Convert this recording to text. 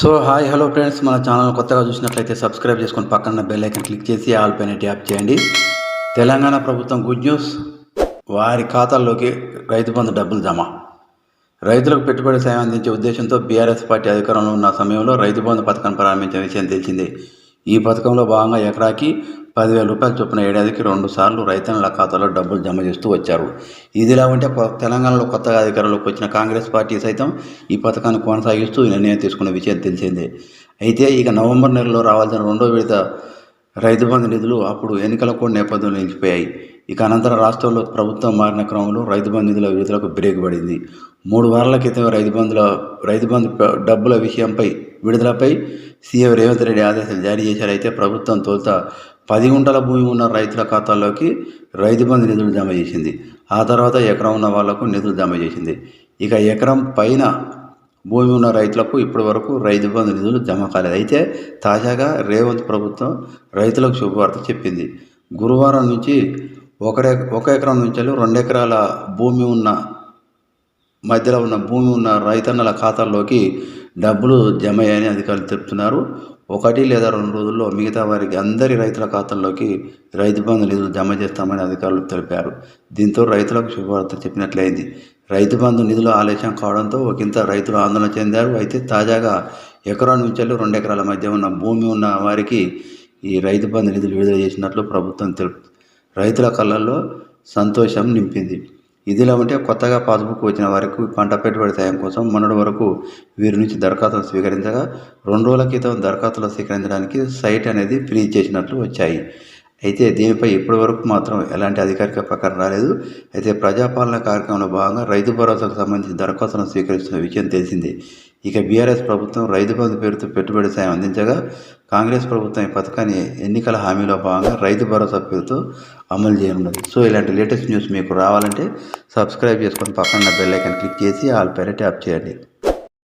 So hi hello friends, మన channel కొత్తగా చూసినట్లయితే సబ్స్క్రైబ్ చేసుకొని పక్కన బెల్ ఐకాన్ క్లిక్ చేసి ఆల్ పైన ట్యాప్ చేయండి. తెలంగాణ ప్రభుత్వం గుడ్ న్యూస్, వారి ఖాతాల్లోకి రైతు బంధు డబ్బులు జమ. రైతులకు పెట్టుబడి సాయం అందించే ఉద్దేశంతో బీఆర్ఎస్ పార్టీ అధికారంలో ఉన్న సమయంలో రైతు బంధు పథకాన్ని ప్రారంభించిన విషయం తెలిసిందే. ఈ పథకంలో భాగంగా ఎకరాకి 10,000 రూపాయల చొప్పున ఏడాదికి 2 సార్లు రైతన్నుల ఖాతాలో డబ్బులు జమ చేస్తూ వచ్చారు. ఇదిలా ఉంటే తెలంగాణలో కొత్తగా అధికారంలోకి వచ్చిన కాంగ్రెస్ పార్టీ సైతం ఈ పథకాన్ని కొనసాగిస్తూ నిర్ణయం తీసుకున్న విషయం తెలిసిందే. అయితే ఇక నవంబర్ నెలలో రావాల్సిన 2వ విడత రైతు బంధు నిధులు అప్పుడు ఎన్నికల కోడ్ నేపథ్యంలో నిలిచిపోయాయి. ఇక అనంతరం రాష్ట్రంలో ప్రభుత్వం మారిన క్రమంలో రైతు బంధు నిధుల విడుదలకు బ్రేక్ పడింది. 3 వారాల క్రితం రైతు బంధు డబ్బుల విడుదలపై సీఎం రేవంత్ రెడ్డి ఆదేశాలు జారీ చేశారు. అయితే ప్రభుత్వం తొలుత 10 గుంటల భూమి ఉన్న రైతుల ఖాతాల్లోకి రైతు బంధు నిధులు జమ చేసింది. ఆ తర్వాత ఎకరం ఉన్న వాళ్లకు నిధులు జమ చేసింది. ఇక ఎకరం పైన భూమి ఉన్న రైతులకు ఇప్పటి వరకు రైతు బంధు నిధులు జమ కాలేదు. అయితే తాజాగా రేవంత్ ప్రభుత్వం రైతులకు శుభవార్త చెప్పింది. గురువారం నుంచి 1 ఎకరం నుంచి 2 ఎకరాల మధ్యలో ఉన్న భూమి ఉన్న రైతన్నల ఖాతాల్లోకి డబ్బులు జమ అయ్యాయని అధికారులు తెలుపుతున్నారు. 1 లేదా 2 రోజుల్లో మిగతా వారికి అందరి రైతుల ఖాతాల్లోకి రైతు బంధు నిధులు జమ చేస్తామని అధికారులు తెలిపారు. దీంతో రైతులకు శుభవార్త చెప్పినట్లయింది. రైతు బంధు నిధులు ఆలస్యం కావడంతో ఒకంత రైతులు ఆందోళన చెందారు. అయితే తాజాగా ఎకరం నుంచి 2 ఎకరాల మధ్య ఉన్న భూమి ఉన్న వారికి ఈ రైతు బంధు నిధులు విడుదల చేసినట్లు ప్రభుత్వం రైతుల కళ్ళల్లో సంతోషం నింపింది. ఇదిలా ఉంటే కొత్తగా పాస్బుక్ వచ్చిన వారికి పంట పెట్టుబడి సాయం కోసం మొన్నటి వరకు వీరి నుంచి దరఖాస్తులు స్వీకరించగా 2 రోజుల క్రితం దరఖాస్తులు స్వీకరించడానికి సైట్ అనేది ఫ్రీజ్ చేసినట్లు వచ్చాయి. అయితే దీనిపై ఇప్పటి వరకు మాత్రం ఎలాంటి అధికారిక ప్రకటన రాలేదు. అయితే ప్రజాపాలన కార్యక్రమంలో భాగంగా రైతు భరోసాకు సంబంధించి దరఖాస్తులను స్వీకరిస్తున్న విషయం తెలిసిందే. ఇక బీఆర్ఎస్ ప్రభుత్వం రైతు బంధు పేరుతో పెట్టుబడి సాయం అందించగా కాంగ్రెస్ ప్రభుత్వం ఈ పథకాన్ని ఎన్నికల హామీలో భాగంగా రైతు భరోసా పేరుతో అమలు చేయనున్నది. సో ఇలాంటి లేటెస్ట్ న్యూస్ మీకు రావాలంటే సబ్స్క్రైబ్ చేసుకొని పక్కన బెల్ ఐకాన్ క్లిక్ చేసి ఆల్ పైన ట్యాప్ చేయండి.